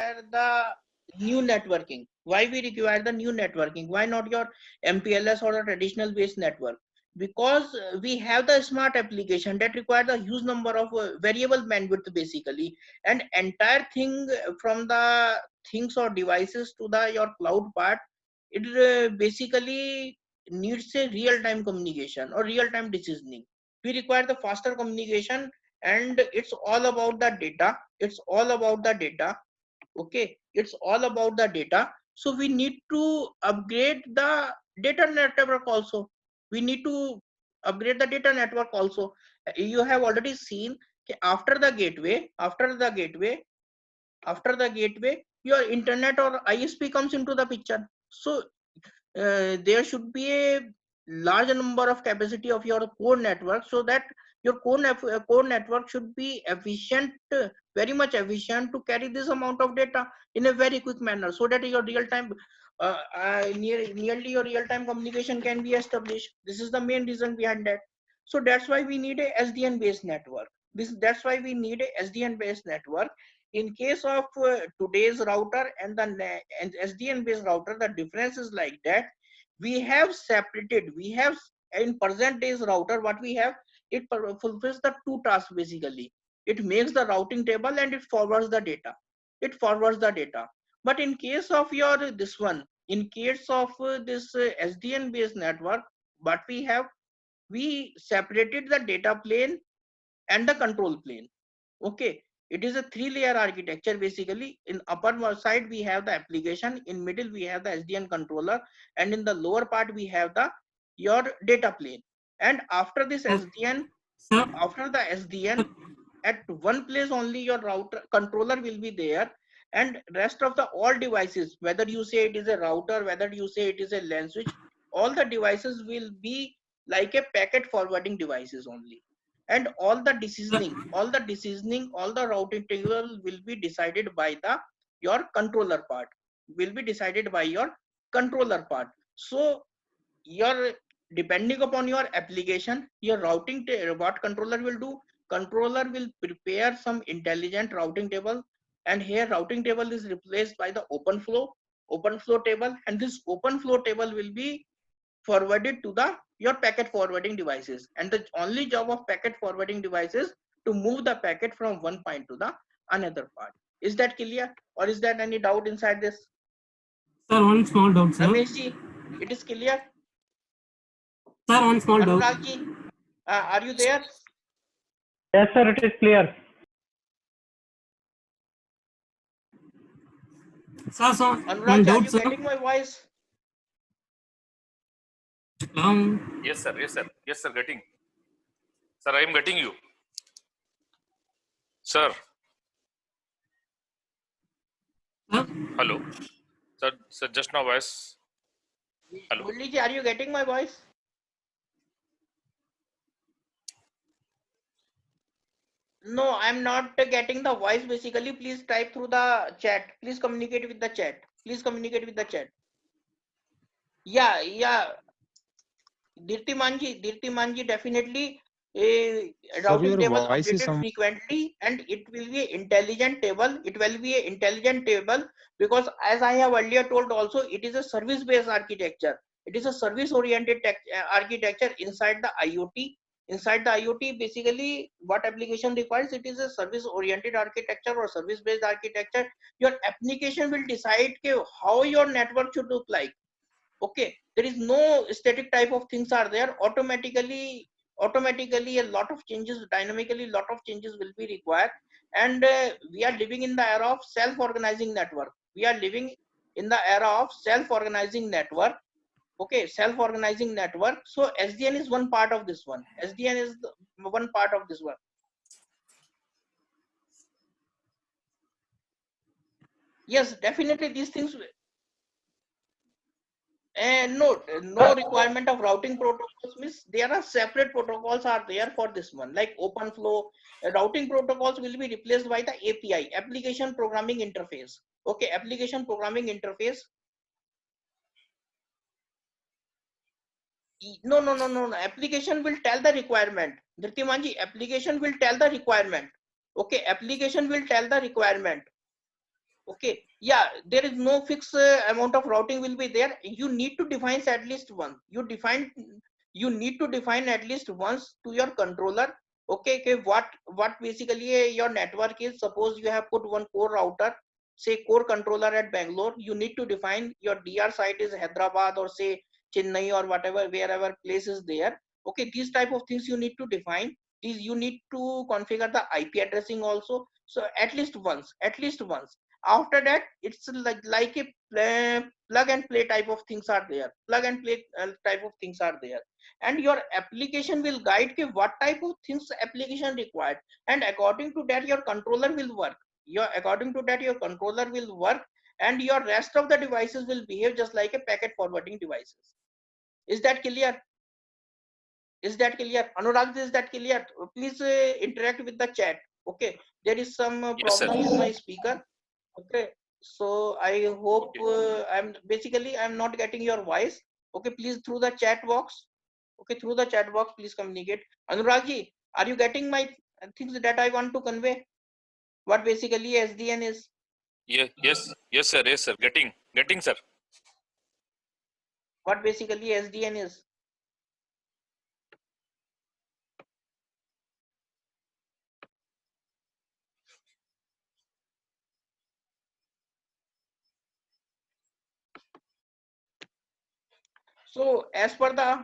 require the new networking? Why we require the new networking? Why not your MPLS or a traditional based network? Because we have the smart application that requires a huge number of variable bandwidth basically, and entire thing from the things or devices to the your cloud part, it basically needs a real-time communication or real-time decisioning. We require the faster communication, and it's all about the data. It's all about the data. Okay, it's all about the data. So we need to upgrade the data network also. We need to upgrade the data network also. You have already seen after the gateway, your internet or ISP comes into the picture. So there should be a large number of capacity of your core network, so that your core network should be efficient, very much efficient to carry this amount of data in a very quick manner, so that your real time nearly your real time communication can be established. This is the main reason behind that. So that's why we need a SDN based network. That's why we need a SDN based network. In case of today's router and the and SDN based router, the difference is like that. We have separated, we have in present days router, what we have, it fulfills the two tasks basically. It makes the routing table and it forwards the data. It forwards the data. But in case of your this one, in case of this SDN based network, what we have, we separated the data plane and the control plane. Okay, it is a three-layer architecture basically. In upper side we have the application, in middle we have the SDN controller, and in the lower part we have the your data plane. And after this SDN, Sir, after the SDN, at one place only your router controller will be there, and rest of the all devices, whether you say it is a router, whether you say it is a LAN switch, all the devices will be like a packet forwarding devices only. And all the decisioning, all the routing table will be decided by the your controller part, will be decided by your controller part. So your, depending upon your application, your routing what controller will do, controller will prepare some intelligent routing table, and here routing table is replaced by the open flow table, and this open flow table will be forwarded to the your packet forwarding devices, and the only job of packet forwarding devices to move the packet from one point to the another part. Is that clear, or is there any doubt inside this? sir, one small doubt, sir. Ramesh ji, it is clear? Sir, one small doubt. Anurag ji, are you there? Yes, sir, it is clear. Sir, so Anurag one ji, are doubt, you sir. getting my voice? Yes, sir. Yes, sir. Yes, sir. Getting. Sir, I am getting you. Sir. Sir, Hello. Sir, just now voice. Hello. Murli ji, are you getting my voice? No, I'm not getting the voice basically. Please type through the chat. Please communicate with the chat. Please communicate with the chat. Yeah. Dirtimanji, definitely a routing table updated frequently, and it will be an intelligent table. It will be an intelligent table because, as I have earlier told also, it is a service-based architecture. It is a service-oriented architecture inside the IoT. Inside the IoT, basically, what application requires, it is a service-oriented architecture or service-based architecture. Your application will decide how your network should look like. Okay, there is no static type of things are there. Automatically a lot of changes, dynamically a lot of changes will be required. And we are living in the era of self-organizing network. We are living in the era of self-organizing network. Okay, self-organizing network. So SDN is one part of this one. SDN is one part of this one. Yes, definitely these things. And no requirement of routing protocols, means there are separate protocols are there for this one, like open flow. Routing protocols will be replaced by the API, application programming interface. Okay, application programming interface. No. Application will tell the requirement. Dhirtimanji, application will tell the requirement. Okay, application will tell the requirement. Okay, yeah, there is no fixed amount of routing will be there. You need to define at least one. You need to define at least once to your controller. Okay, okay, what basically your network is. Suppose you have put one core router, say core controller at Bangalore. You need to define your DR site is Hyderabad or say Chennai or whatever, wherever place is there. Okay, these type of things you need to define. These you need to configure the IP addressing also. So at least once, at least once. After that, it's like a plug and play type of things are there. Plug and play type of things are there, and your application will guide ke what type of things application required, and according to that your controller will work. According to that your controller will work, and your rest of the devices will behave just like a packet forwarding devices. Is that clear? Is that clear? Anurag, is that clear? Please interact with the chat. Okay, there is some Yes, sir. problem with my speaker. Okay, so I hope Okay. I'm not getting your voice. Okay, please through the chat box. Okay, through the chat box, please communicate. Anuragji, are you getting my things that I want to convey? What basically SDN is? Yes, sir. Yes, sir. Getting, sir. What basically SDN is? So as per the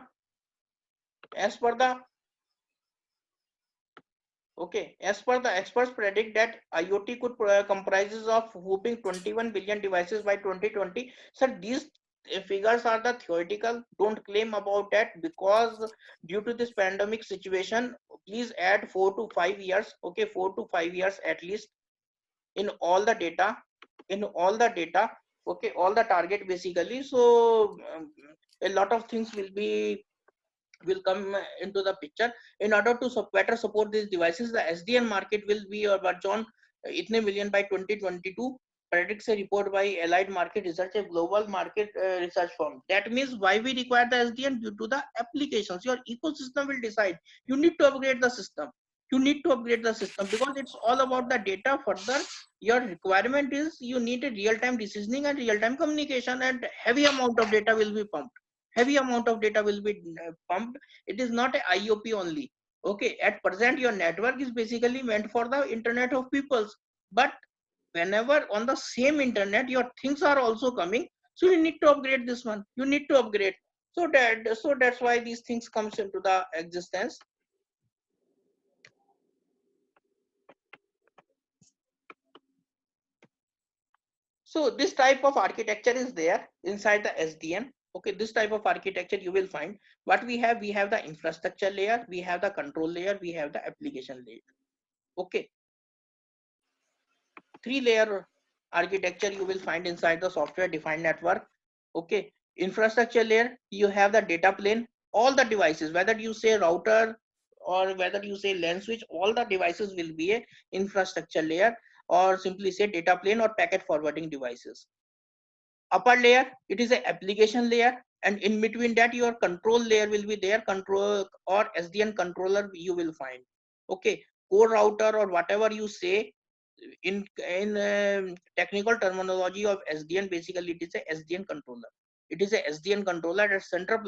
okay, as per the experts predict that IoT could comprises of whooping 21 billion devices by 2020. Sir, these figures are the theoretical. Don't claim about that, because due to this pandemic situation, please add 4 to 5 years. Okay, 4 to 5 years at least in all the data, in all the data. Okay, all the target basically. So a lot of things will come into the picture. In order to better support these devices, the SDN market will be about John itne million by 2022, predicts a report by Allied Market Research, a global market research firm. That means why we require the SDN? Due to the applications. Your ecosystem will decide. You need to upgrade the system. You need to upgrade the system because it's all about the data. Further, your requirement is you need a real-time decisioning and real-time communication, and heavy amount of data will be pumped. Heavy amount of data will be pumped. It is not a IOP only. Okay, at present your network is basically meant for the internet of peoples, but whenever on the same internet your things are also coming, so you need to upgrade this one. You need to upgrade. So that's why these things comes into the existence. So this type of architecture is there inside the SDN. Okay, this type of architecture you will find. What we have the infrastructure layer, we have the control layer, we have the application layer. Okay, 3-layer architecture you will find inside the software defined network. Okay, infrastructure layer, you have the data plane, all the devices, whether you say router or whether you say LAN switch, all the devices will be a infrastructure layer, or simply say data plane or packet forwarding devices. Upper layer, it is an application layer, and in between that your control layer will be there, control or SDN controller you will find. Okay, core router or whatever you say, in technical terminology of SDN, basically it is a SDN controller. It is a SDN controller at center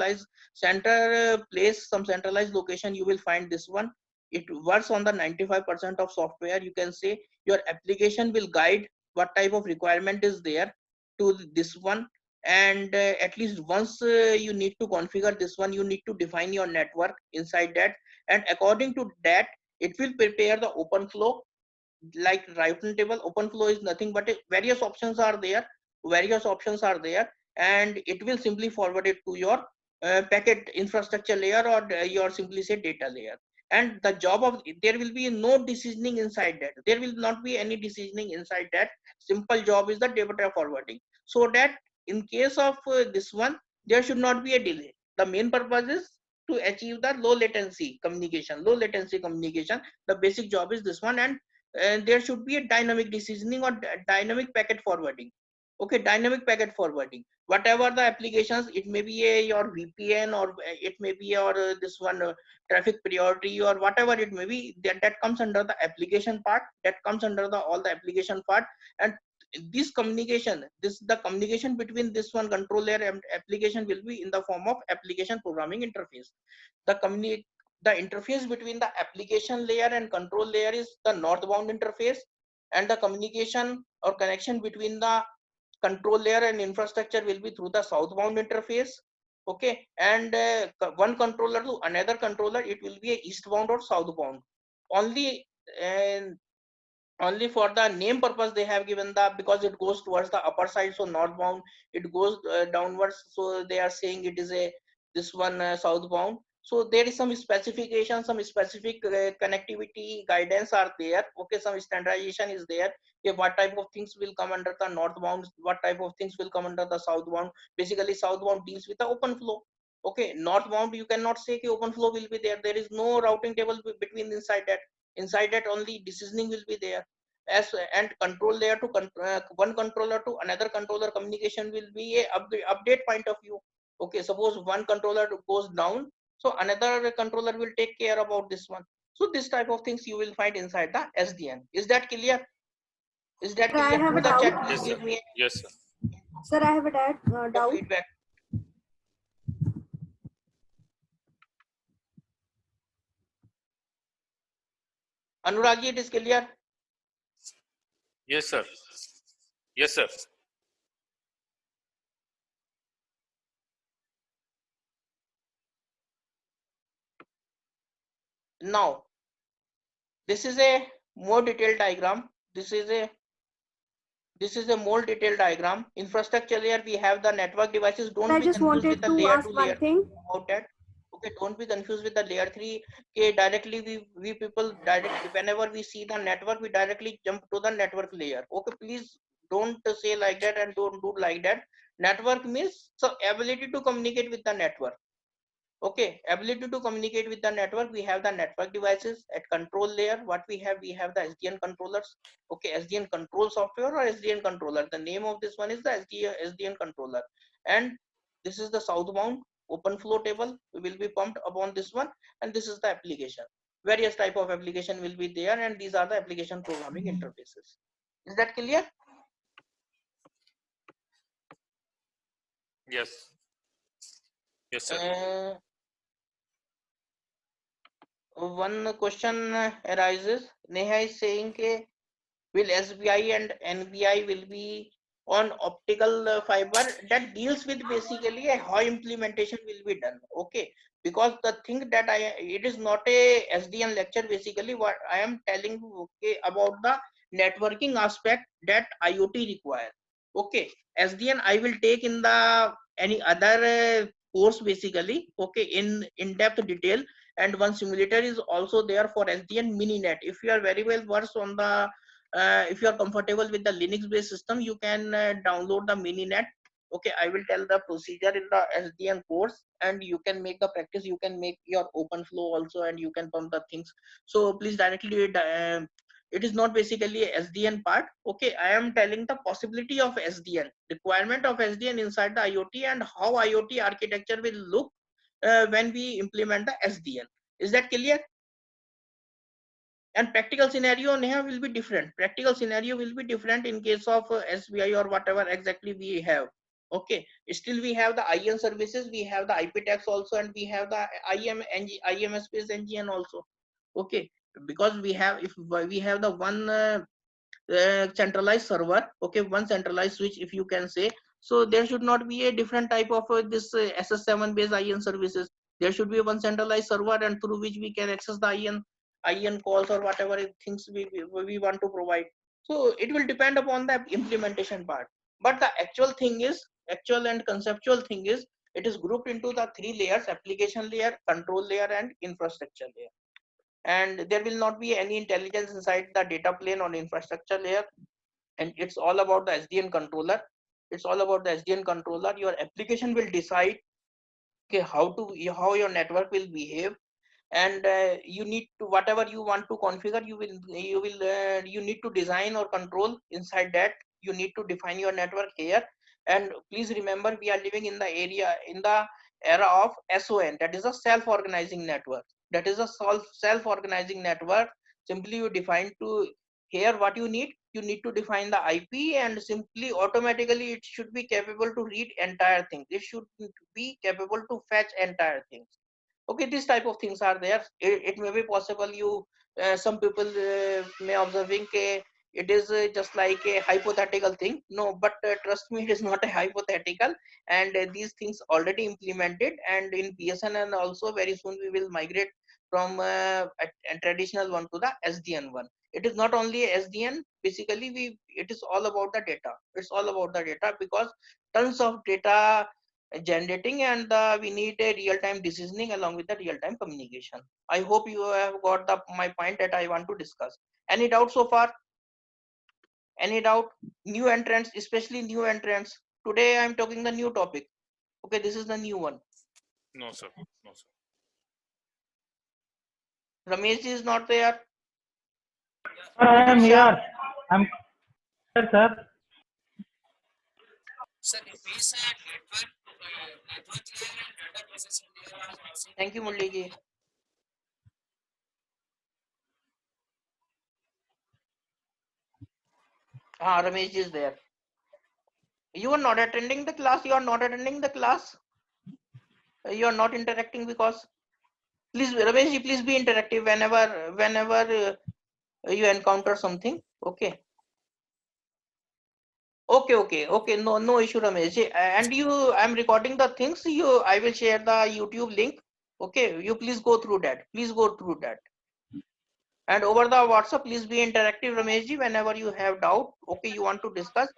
place, some centralized location you will find this one. It works on the 95% of software. You can say your application will guide what type of requirement is there to this one, and at least once you need to configure this one, you need to define your network inside that, and according to that it will prepare the open flow. Like routing table, open flow is nothing but various options are there, and it will simply forward it to your packet infrastructure layer, or your simply say data layer. And the job of, there will be no decisioning inside that, there will not be any decisioning inside that. Simple job is the data forwarding, so that in case of this one, there should not be a delay. The main purpose is to achieve the low latency communication. The basic job is this one. And there should be a dynamic decisioning or dynamic packet forwarding. Okay, dynamic packet forwarding, whatever the applications, it may be your VPN, or it may be your this one traffic priority, or whatever it may be, that comes under the application part, that comes under the all the application part. And this communication, the communication between this one control layer and application will be in the form of application programming interface. The interface between the application layer and control layer is the northbound interface, and the communication or connection between the control layer and infrastructure will be through the southbound interface. Okay, and one controller to another controller, it will be a eastbound or southbound. Only and only for the name purpose they have given the, because it goes towards the upper side, so northbound, it goes downwards, so they are saying it is a this one southbound. So there is some specification, some specific connectivity guidance are there. Okay, some standardization is there. Okay, what type of things will come under the northbound, what type of things will come under the southbound. Basically southbound deals with the open flow. Okay, northbound you cannot say ki open flow will be there. There is no routing table between inside that. Inside that only decisioning will be there. As and control layer to one controller to another controller communication will be a update point of view. Okay, suppose one controller goes down, so another controller will take care about this one. So this type of things you will find inside the SDN. Is that clear? Is that Sir, I clear? have Through a the doubt. chat, please Yes, give sir. me Yes, sir. Sir, I have a a doubt. feedback. Anurag ji, it is clear? Yes, sir. Yes, sir. Now, this is a more detailed diagram. This is a more detailed diagram. Infrastructure layer, we have the network devices. Don't I be just confused with wanted the to layer ask 2, one layer 3 thing. about that. Okay, don't be confused with the layer 3. Okay, directly we people directly, whenever we see the network, we directly jump to the network layer. Okay, please don't say like that and don't do like that. Network means so ability to communicate with the network. Okay, ability to communicate with the network. We have the network devices. At control layer, what we have the SDN controllers. Okay, SDN control software or SDN controller. The name of this one is the SDN controller. And this is the southbound open flow table. We will be pumped upon this one. And this is the application. Various type of application will be there, and these are the application programming interfaces. Is that clear? Yes. Yes, sir. One question arises. Neha is saying that will SBI and NBI will be on optical fiber, that deals with basically how implementation will be done. Okay, because the thing that it is not a SDN lecture. Basically what I am telling, okay, about the networking aspect that IoT require. Okay, SDN I will take in the any other course basically. Okay, in depth detail. And one simulator is also there for SDN Mininet. If you are very well versed on the if you are comfortable with the Linux based system, you can download the Mininet. Okay, I will tell the procedure in the SDN course, and you can make the practice. You can make your open flow also, and you can pump the things. So please directly it is not basically a SDN part. Okay, I am telling the possibility of SDN, requirement of SDN inside the IoT, and how IoT architecture will look when we implement the SDN. Is that clear? And practical scenario, Neha, will be different. Practical scenario will be different in case of SBI or whatever exactly we have. Okay, still we have the IN services, we have the IP tags also, and we have the IMS based NGN also. Okay, because we have, if we have the one centralized server, okay, one centralized switch, if you can say, so there should not be a different type of this SS7 based IN services. There should be one centralized server, and through which we can access the IN calls or whatever things we want to provide. So it will depend upon the implementation part. But the actual and conceptual thing is, it is grouped into the 3 layers: application layer, control layer, and infrastructure layer. And there will not be any intelligence inside the data plane or infrastructure layer. And it's all about the SDN controller. It's all about the SDN controller. Your application will decide, okay, how your network will behave. And you need to, whatever you want to configure, you need to design or control inside that. You need to define your network here. And please remember, we are living in the era of SON, that is a self-organizing network. That is a self-organizing network. Simply you define to here what you need, you need to define the IP, and simply automatically it should be capable to read entire things. It should be capable to fetch entire things. Okay, this type of things are there. It may be possible you some people may observing it is just like a hypothetical thing. No, but trust me, it is not a hypothetical, and these things already implemented, and in BSNL also very soon we will migrate from a traditional one to the SDN one. It is not only a SDN, basically it is all about the data. It's all about the data, because tons of data generating, and we need a real-time decisioning along with the real-time communication. I hope you have got my point that I want to discuss. Any doubt so far? Any doubt? New entrants, especially new entrants. Today I'm talking the new topic. Okay, this is the new one. No, sir. No, sir. Ramesh is not there. Sir, I am here. I'm here, sir. Sir, if we say network layer and data processing layer are missing. Thank you, Mulli ji. Ramesh is there. You are not attending the class. You are not attending the class. You are not interacting, because please, Ramesh ji, please be interactive whenever you encounter something. Okay. Okay. No issue, Ramesh ji. And I'm recording the things. I will share the YouTube link. Okay, you please go through that. Please go through that. And over the WhatsApp, please be interactive, Ramesh ji. Whenever you have doubt, okay, you want to discuss,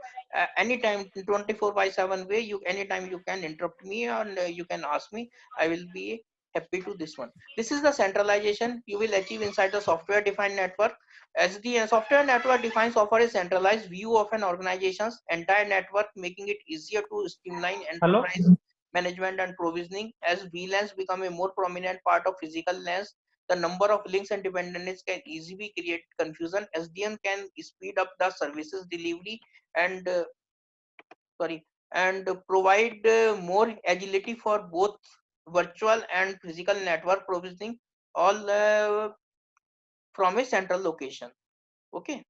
anytime, 24/7 way. Anytime you can interrupt me, and you can ask me. I will be happy to this one. This is the centralization you will achieve inside the software-defined network. As the software network defines offer a centralized view of an organization's entire network, making it easier to streamline enterprise management and provisioning. As VLANs become a more prominent part of physical LANs, the number of links and dependencies can easily create confusion. SDN can speed up the services delivery and provide more agility for both virtual and physical network provisioning, all from a central location. Okay.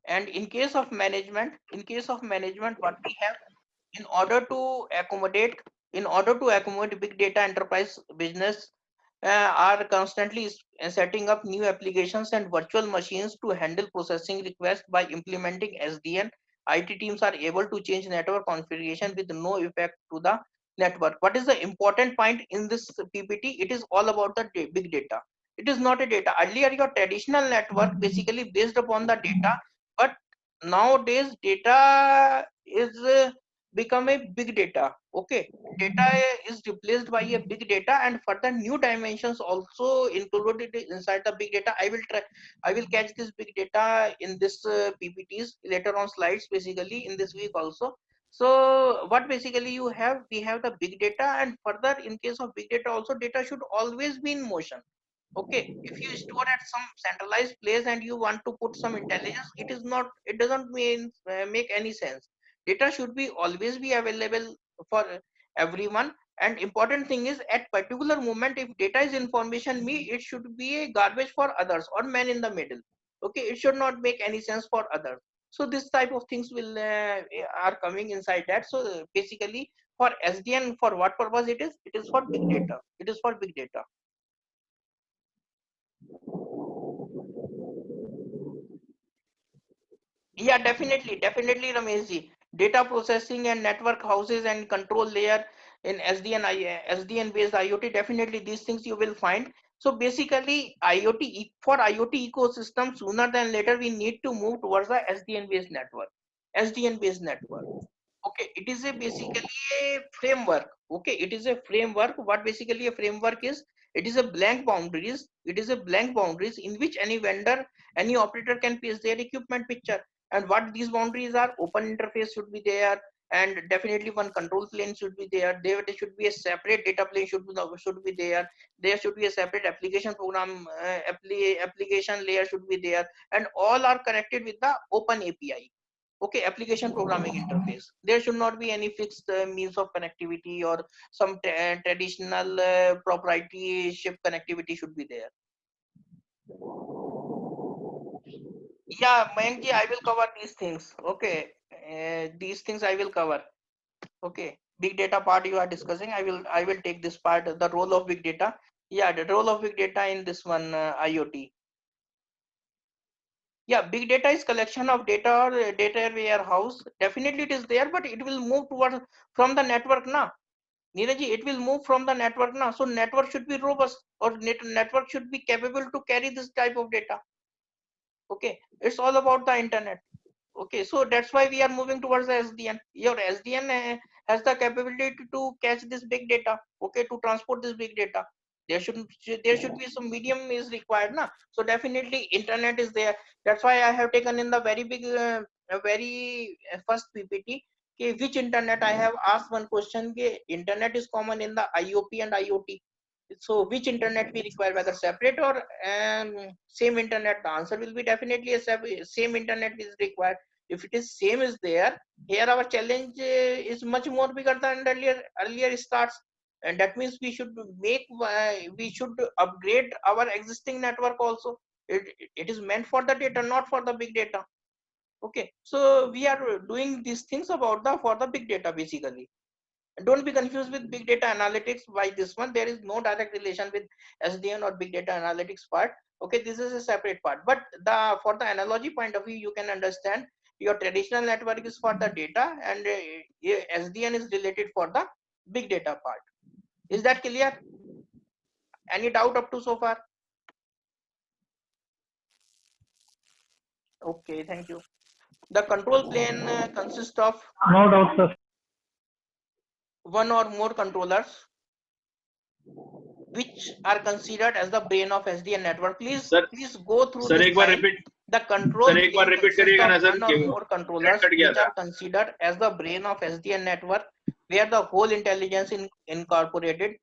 And in case of management, what we have, in order to accommodate big data, enterprise business are constantly setting up new applications and virtual machines to handle processing requests. By implementing SDN, IT teams are able to change network configuration with no effect to the network. What is the important point in this PPT? It is all about the big data. It is not a data. Earlier, your traditional network basically based upon the data, but nowadays data is become a big data. Okay, data is replaced by a big data, and further new dimensions also included inside the big data. I will catch this big data in this PPTs later on slides, basically in this week also. So what basically we have the big data, and further in case of big data also, data should always be in motion. Okay, if you store at some centralized place and you want to put some intelligence, it doesn't make any sense. Data should be always be available for everyone. And important thing is, at particular moment, if data is information me, it should be a garbage for others or man in the middle. Okay, it should not make any sense for others. So this type of things will are coming inside that. So basically, for SDN, for what purpose it is? It is for big data. It is for big data. Yeah, definitely, Ramesh ji. Data processing and network houses and control layer in SDN based IoT, definitely these things you will find. So basically, for IoT ecosystem, sooner than later, we need to move towards the SDN based network. SDN based network. Okay, it is basically a framework. Okay, it is a framework. What basically a framework is? It is a blank boundaries. It is a blank boundaries in which any vendor, any operator can place their equipment picture. And what these boundaries are: open interface should be there, and definitely one control plane should be there. There should be a separate data plane should be there. There should be a separate application program application layer should be there, and all are connected with the open API. Okay, application programming interface. There should not be any fixed means of connectivity, or some traditional proprietorship connectivity should be there. Yeah, Mayankji, I will cover these things. Okay, these things I will cover. Okay, big data part you are discussing. I will take this part. The role of big data. Yeah, the role of big data in this one IoT. Yeah, big data is collection of data or data warehouse. Definitely it is there, but it will move towards from the network now. Neeraj, it will move from the network now. So network should be robust, or network should be capable to carry this type of data. Okay, it's all about the internet. Okay, so that's why we are moving towards the SDN. Your SDN has the capability to catch this big data. Okay, to transport this big data. There should be some medium is required now. So definitely internet is there. That's why I have taken in the very big, very first PPT. Okay, which internet? I have asked one question. Okay, internet is common in the IOP and IoT. So which internet we require, whether separate or same internet? The answer will be definitely a same internet is required. If it is same is there, here our challenge is much more bigger than earlier starts, and that means we should upgrade our existing network also. It is meant for the data, not for the big data. Okay, so we are doing these things about the for the big data basically. Don't be confused with big data analytics by this one. There is no direct relation with SDN or big data analytics part. Okay, this is a separate part, but the for the analogy point of view, you can understand your traditional network is for the data, and SDN is related for the big data part. Is that clear? Any doubt up to so far? Okay, thank you. The control plane consists of No doubt, sir. one or more controllers which are considered as the brain of SDN network. Please go through sir this एक बार line. Repeat The control sir एक बार plane repeat consists करिएगा ना of sir one or more controllers cut गया which था are considered as the brain of SDN network, where the whole intelligence is incorporated.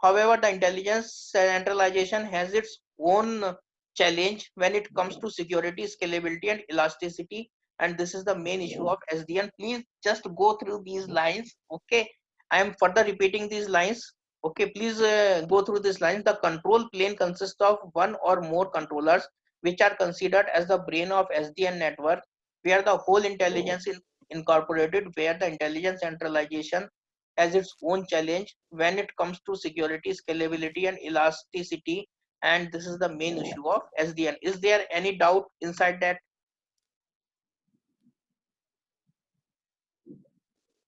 However, the intelligence centralization has its own challenge when it comes to security, scalability, and elasticity. And this is the main issue of SDN. Please just go through these lines. Okay, I am further repeating these lines. Okay, please go through this line. The control plane consists of one or more controllers which are considered as the brain of SDN network, where the whole intelligence is incorporated, where the intelligence centralization has its own challenge when it comes to security, scalability, and elasticity. And this is the main issue of SDN. Is there any doubt inside that?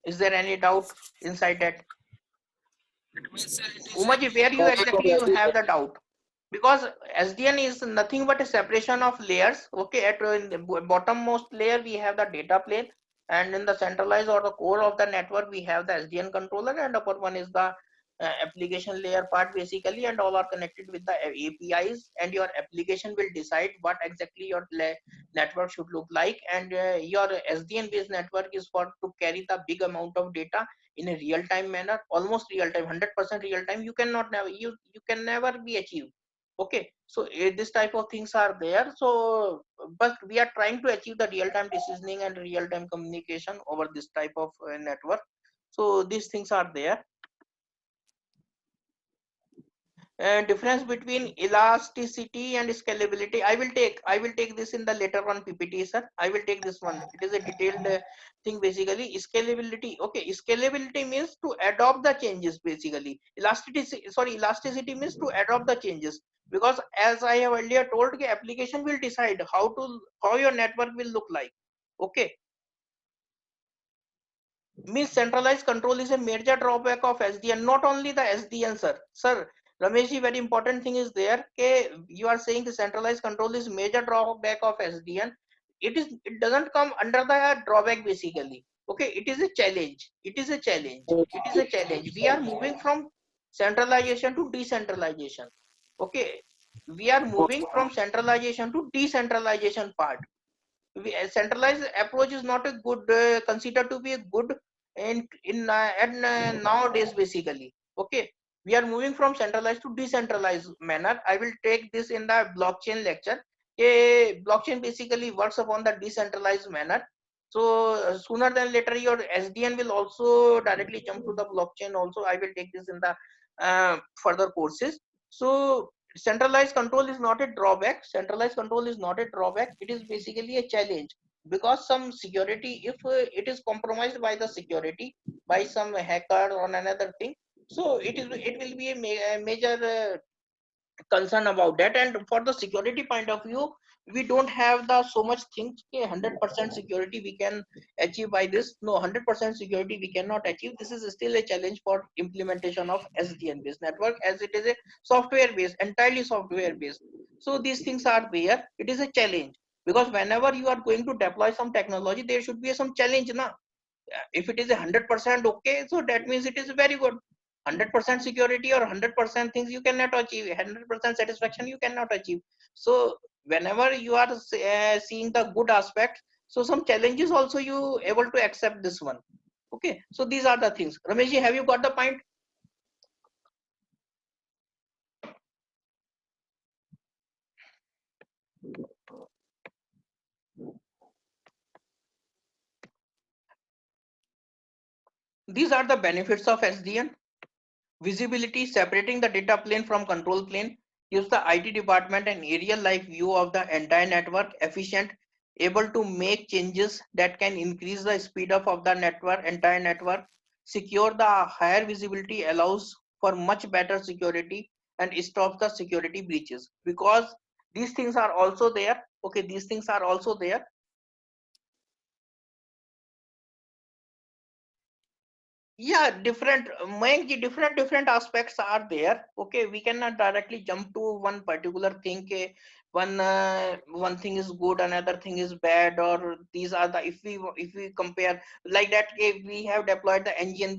Is there any doubt inside that? It means it is Umaji, where you exactly you have the doubt? Because SDN is nothing but a separation of layers. Okay, at in the bottommost layer we have the data plane, and in the centralized or the core of the network we have the SDN controller, and upper one is the application layer part basically, and all are connected with the APIs, and your application will decide what exactly your network should look like. And your SDN based network is for to carry the big amount of data in a real time manner, almost real time, 100% real time. You cannot never you can never be achieved. Okay, so this type of things are there. So but we are trying to achieve the real-time decisioning and real-time communication over this type of network. So these things are there. And difference between elasticity and scalability, I will take this in the later one PPT, sir. I will take this one. It is a detailed thing basically. Scalability, okay, scalability means to adopt the changes basically. Elasticity means to adopt the changes, because as I have earlier told, the application will decide how your network will look like. Okay, means centralized control is a major drawback of SDN. Not only the SDN, sir Rameshji, very important thing is there. Okay, you are saying the centralized control is major drawback of SDN. It doesn't come under the drawback basically. Okay, it is a challenge. We are moving from centralization to decentralization. Okay, we are moving from centralization to decentralization part. Centralized approach is not a good considered to be a good nowadays basically. Okay, we are moving from centralized to decentralized manner. I will take this in the blockchain lecture. A blockchain basically works upon the decentralized manner. So sooner than later, your SDN will also directly jump to the blockchain. Also, I will take this in the further courses. So centralized control is not a drawback. Centralized control is not a drawback. It is basically a challenge, because some security, if it is compromised by the security, by some hacker or another thing, so it will be a major concern about that. And for the security point of view, we don't have the so much things. 100% security we can achieve by this. No, 100% security we cannot achieve. This is still a challenge for implementation of SDN based network, as it is a software based, entirely software based. So these things are there. It is a challenge, because whenever you are going to deploy some technology, there should be some challenge na. If it is 100% okay, so that means it is very good. 100% security or 100% things you cannot achieve, 100% satisfaction you cannot achieve. So whenever you are seeing the good aspect, so some challenges also you able to accept this one. Okay, so these are the things. Rameshji, have you got the point? These are the benefits of SDN. Visibility, separating the data plane from control plane, gives the IT department an area-like view of the entire network. Efficient, able to make changes that can increase the speed up of the network, entire network. Secure, the higher visibility allows for much better security and stops the security breaches, because these things are also there. Okay, these things are also there. Yeah, different aspects are there. Okay, we cannot directly jump to one particular thing. One thing is good, another thing is bad, or these are the, if we compare like that, we have deployed the ngn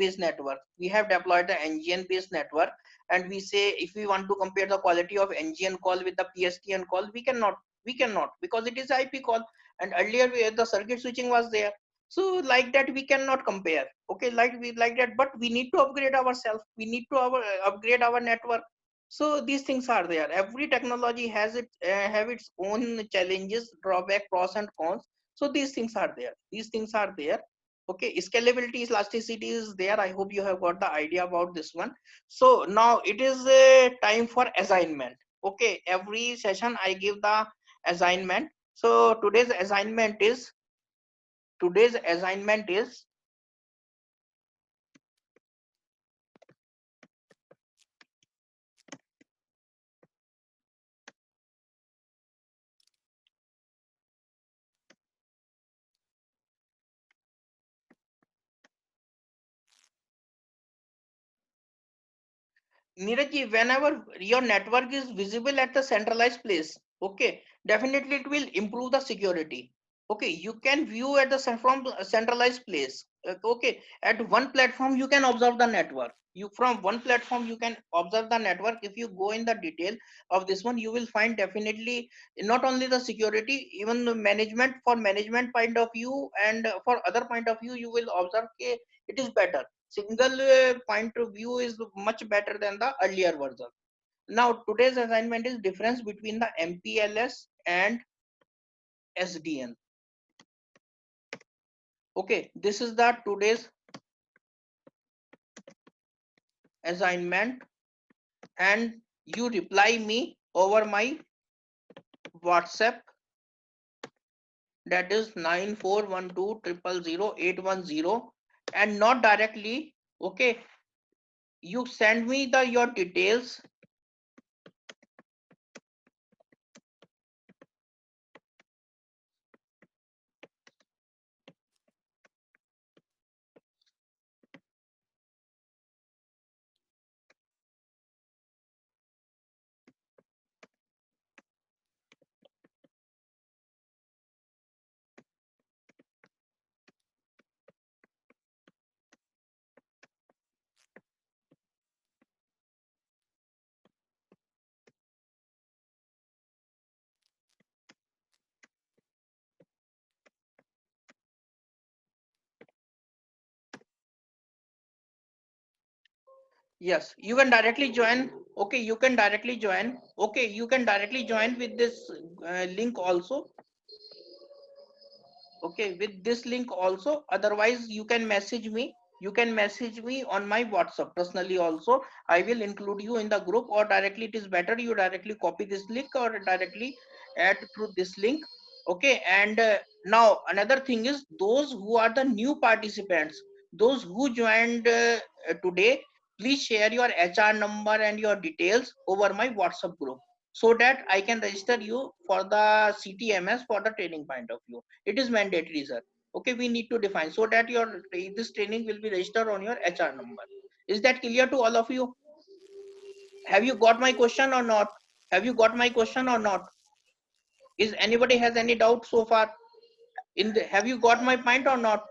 based network, and we say if we want to compare the quality of ngn call with the pstn call, we cannot, because it is ip call, and earlier the circuit switching was there. So like that we cannot compare. Okay, like that, but we need to upgrade ourselves, we need to upgrade our network. So these things are there. Every technology has have its own challenges, drawback, pros and cons. So these things are there. Okay, scalability, elasticity is there. I hope you have got the idea about this one. So now it is time for assignment. Okay, every session I give the assignment. So today's assignment is Neeraj, whenever your network is visible at the centralized place, okay, definitely it will improve the security. Okay, you can view at the from a centralized place. Okay, at one platform you can observe the network. You from one platform you can observe the network. If you go in the detail of this one, you will find definitely not only the security, even the management, for management point of view and for other point of view, you will observe it is better. Single point of view is much better than the earlier version. Now today's assignment is difference between the MPLS and SDN. Okay, this is the today's assignment, and you reply me over my WhatsApp, that is 9412000810, and not directly. Okay, you send me the your details. Yes, you can directly join. Okay, you can directly join. Okay, you can directly join with this link also. Okay, with this link also. Otherwise, you can message me. You can message me on my WhatsApp personally also. I will include you in the group, or directly it is better you directly copy this link or directly add through this link. Okay, and now another thing is those who are the new participants, those who joined today, please share your HR number and your details over my WhatsApp group so that I can register you for the CTMS for the training point of view. It is mandatory, sir. Okay, we need to define so that your this training will be registered on your HR number. Is that clear to all of you? Have you got my question or not? Have you got my question or not? Is anybody has any doubt so far? Have you got my point or not?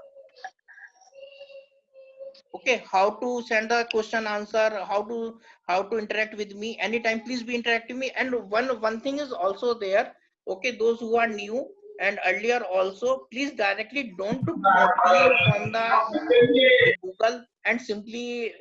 Okay, how to send the question answer, how to interact with me anytime, please be interactive with me. And one thing is also there. Okay, those who are new and earlier also, please directly don't copy from the Google and simply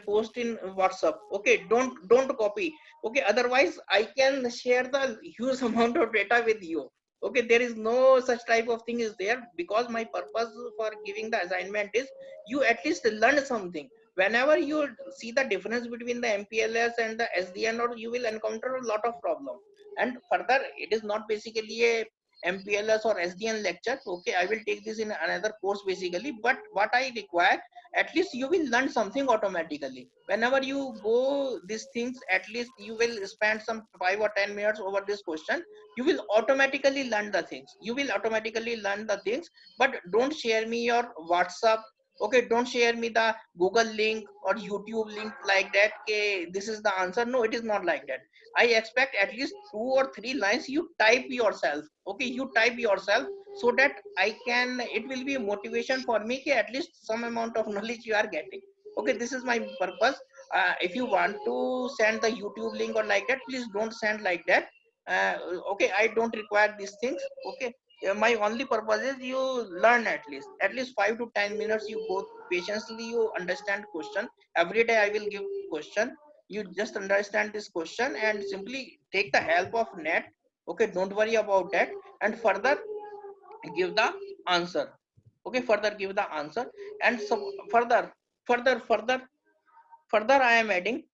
post in WhatsApp. Okay, don't copy. Okay, otherwise I can share the huge amount of data with you. Okay, there is no such type of thing is there, because my purpose for giving the assignment is you at least learn something. Whenever you see the difference between the MPLS and the SDN, or you will encounter a lot of problem. And further, it is not basically a MPLS or SDN lecture. Okay, I will take this in another course basically, but what I require, at least you will learn something automatically. Whenever you go these things, at least you will spend some 5 or 10 minutes over this question. You will automatically learn the things. You will automatically learn the things, but don't share me your WhatsApp. Okay, don't share me the Google link or YouTube link like that. Okay, this is the answer. No, it is not like that. I expect at least 2 or 3 lines you type yourself. Okay, you type yourself so that I can, it will be a motivation for me कि at least some amount of knowledge you are getting. Okay, this is my purpose. If you want to send the YouTube link or like that, please don't send like that. Okay, I don't require these things. Okay, my only purpose is you learn at least 5 to 10 minutes. You go patiently, you understand question. Every day I will give question. You just understand this question and simply take the help of net. Okay, don't worry about that, and further give the answer. Okay, further give the answer. And so further I am adding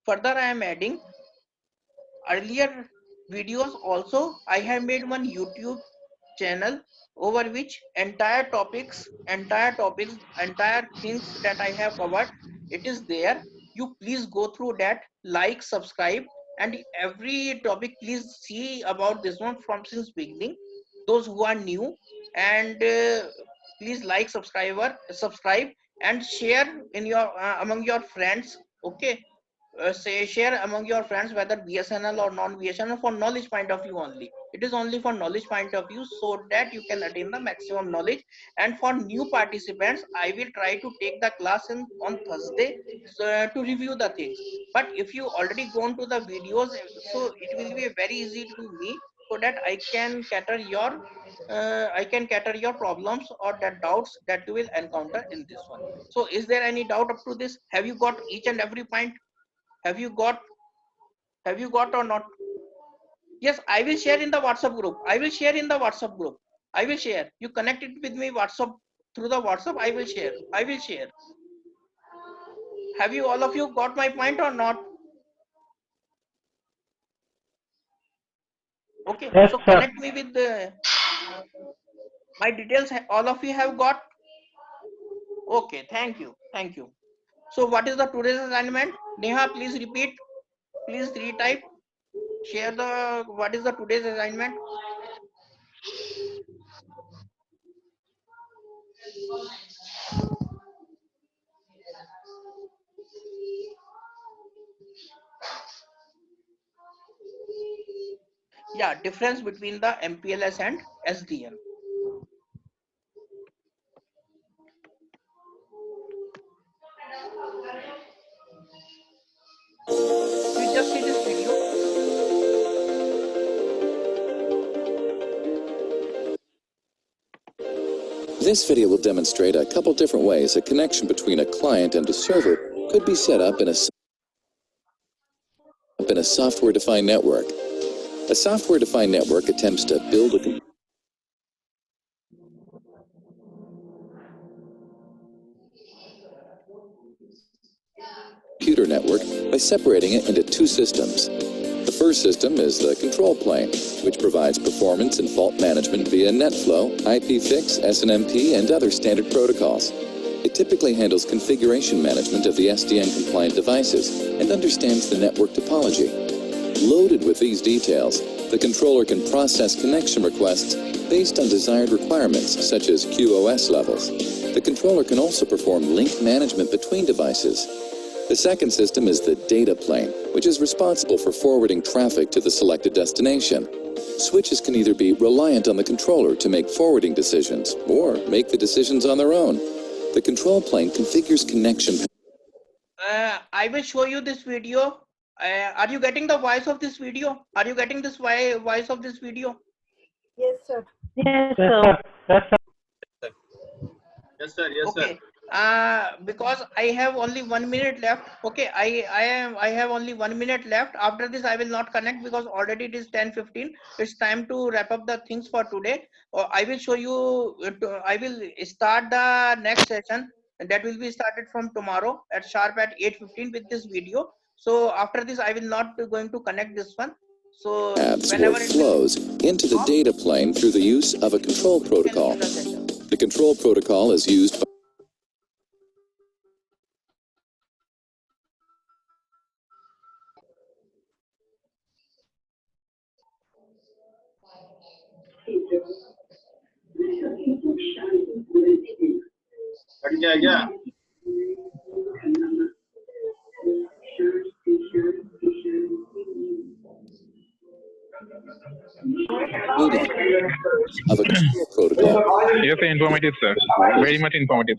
earlier videos also. I have made one YouTube channel over which entire things that I have covered, it is there. You please go through that, like, subscribe, and every topic please see about this one from since beginning. Those who are new, and please like, subscribe and share in your among your friends. Okay, say share among your friends, whether BSNL or non BSNL, for knowledge point of view only. It is only for knowledge point of view, so that you can attain the maximum knowledge. And for new participants, I will try to take the class in on Thursday, so, to review the things. But if you already gone to the videos, so it will be very easy to me, so that I can cater your problems or the doubts that you will encounter in this one. So is there any doubt up to this? Have you got each and every point? Have you got or not? Yes, I will share in the WhatsApp group. I will share. You connect it with me WhatsApp, through the WhatsApp. I will share. Have you, all of you, got my point or not? Okay, Yes, so sir. connect me with my details. All of you have got. Okay, thank you. So what is the today's assignment? Neha, please repeat. Please retype. Share the, what is the today's assignment? Yeah, difference between the MPLS and SDN. You just see this video. This video will demonstrate a couple different ways a connection between a client and a server could be set up in a software-defined network. A software-defined network attempts to build a computer network by separating it into two systems. The first system is the control plane, which provides performance and fault management via NetFlow, IPFix, SNMP, and other standard protocols. It typically handles configuration management of the SDN-compliant devices and understands the network topology. Loaded with these details, the controller can process connection requests based on desired requirements such as QoS levels. The controller can also perform link management between devices. The second system is the data plane, which is responsible for forwarding traffic to the selected destination. Switches can either be reliant on the controller to make forwarding decisions or make the decisions on their own. The control plane configures connection. I will show you this video. Are you getting the voice of this video? Are you getting this voice of this video? Yes, sir. Yes, sir. Yes, sir. Yes, sir. Yes, sir. Okay. Because I have only 1 minute left. Okay, I have only 1 minute left. After this, I will not connect because already it is 10:15. It's time to wrap up the things for today. I will show you. I will start the next session, and that will be started from tomorrow at sharp at 8:15 with this video. So after this, I will not be going to connect this one. So Paths or whenever it flows into the data plane through the use of a control protocol. The control protocol is used by हट गया क्या? of a control protocol. Yes, informative, sir. Very much informative.